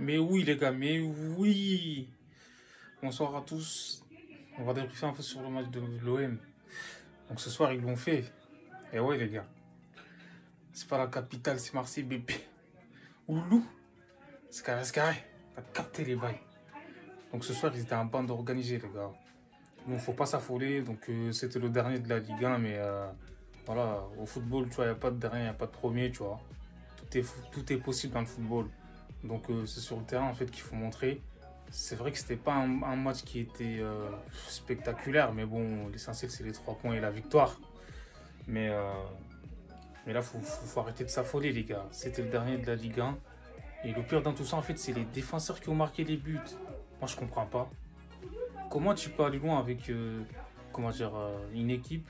Mais oui les gars, mais oui. Bonsoir à tous. On va débriefer un peu sur le match de l'OM. Donc ce soir ils l'ont fait. Et ouais les gars, c'est pas la capitale, c'est Marseille bébé. Oulou, c'est carré, c'est carré. T'as capté les bails. Donc ce soir ils étaient en bande organisée les gars. Bon, faut pas s'affoler. Donc c'était le dernier de la Ligue 1, mais voilà, au football, tu vois, il n'y a pas de dernier, il n'y a pas de premier, tu vois. Tout est possible dans le football. Donc c'est sur le terrain en fait qu'il faut montrer. C'est vrai que c'était pas un match qui était spectaculaire, mais bon, l'essentiel c'est les 3 points et la victoire. Mais, euh, mais là, faut arrêter de s'affoler, les gars. C'était le dernier de la Ligue 1. Et le pire dans tout ça, en fait, c'est les défenseurs qui ont marqué les buts. Moi, je comprends pas. Comment tu peux aller loin avec comment dire, une équipe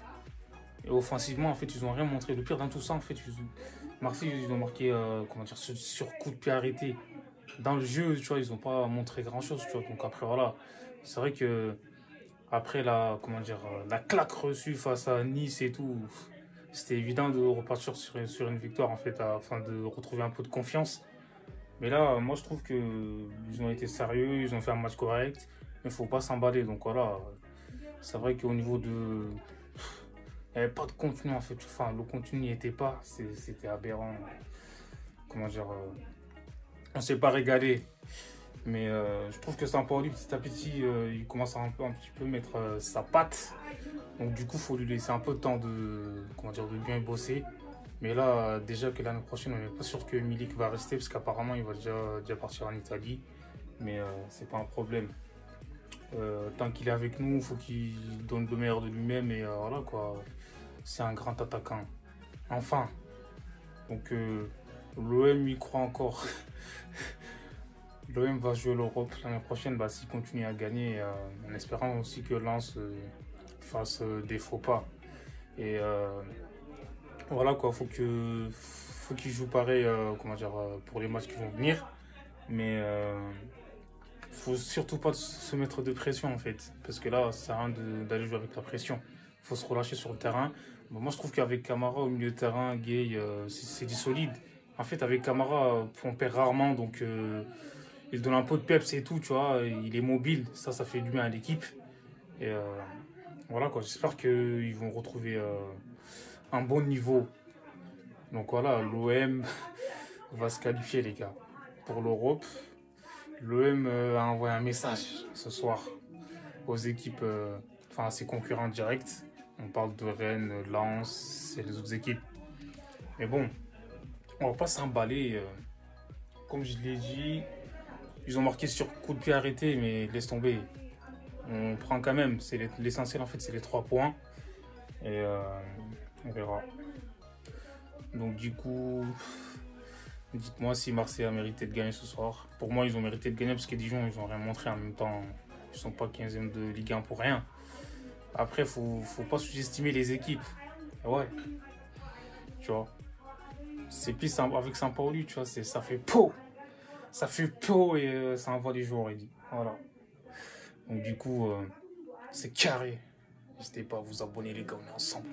et offensivement, en fait, ils ont rien montré. Le pire dans tout ça, en fait, Marseille, ils ont marqué comment dire, sur coup de pied arrêté. Dans le jeu, tu vois, ils n'ont pas montré grand-chose, tu vois. Donc après, voilà. C'est vrai que après la, comment dire, la claque reçue face à Nice et tout, c'était évident de repartir sur une victoire, en fait, afin de retrouver un peu de confiance. Mais là, moi, je trouve que ils ont été sérieux, ils ont fait un match correct, mais il faut pas s'emballer. Donc voilà, c'est vrai qu'au niveau de... Il n'y avait pas de contenu, en fait. Enfin, le contenu n'y était pas, c'était aberrant. Comment dire, on s'est pas régalé. Mais je trouve que Sampaoli, petit à petit, il commence à un petit peu mettre sa patte. Donc du coup, il faut lui laisser un peu de temps de, comment dire, de bien bosser. Mais là, déjà que l'année prochaine, on n'est pas sûr que Milik va rester, parce qu'apparemment, il va déjà partir en Italie. Mais c'est pas un problème. Tant qu'il est avec nous, il faut qu'il donne le meilleur de lui-même. Et voilà quoi, c'est un grand attaquant. Enfin, donc l'OM y croit encore. L'OM va jouer l'Europe l'année prochaine bah, s'il continue à gagner, en espérant aussi que Lens fasse des faux pas. Et voilà quoi, faut qu'il joue pareil comment dire, pour les matchs qui vont venir. Mais faut surtout pas se mettre de pression en fait. Parce que là, ça sert à rien d'aller jouer avec la pression. Faut se relâcher sur le terrain. Bon, moi je trouve qu'avec Camara au milieu de terrain, Gay, c'est du solide. En fait, avec Camara, on perd rarement, donc il donne un peu de peps et tout, tu vois. Il est mobile, ça fait du bien à l'équipe. Et voilà quoi, j'espère qu'ils vont retrouver un bon niveau. Donc voilà, l'OM va se qualifier, les gars, pour l'Europe. L'OM a envoyé un message ce soir aux équipes, enfin à ses concurrents directs. On parle de Rennes, Lens et les autres équipes. Mais bon, on va pas s'emballer. Comme je l'ai dit, ils ont marqué sur coup de pied arrêté, mais laisse tomber. On prend quand même. C'est l'essentiel en fait, c'est les 3 points. Et on verra. Donc du coup, dites-moi si Marseille a mérité de gagner ce soir. Pour moi, ils ont mérité de gagner parce que Dijon, ils n'ont rien montré en même temps. Ils sont pas 15e de Ligue 1 pour rien. Après, faut pas sous-estimer les équipes. Ouais, tu vois. C'est plus avec Sampaoli, tu vois, ça fait peau. Ça fait peau et ça envoie les joueurs, il dit. Voilà. Donc du coup, c'est carré. N'hésitez pas à vous abonner les gars, on est ensemble.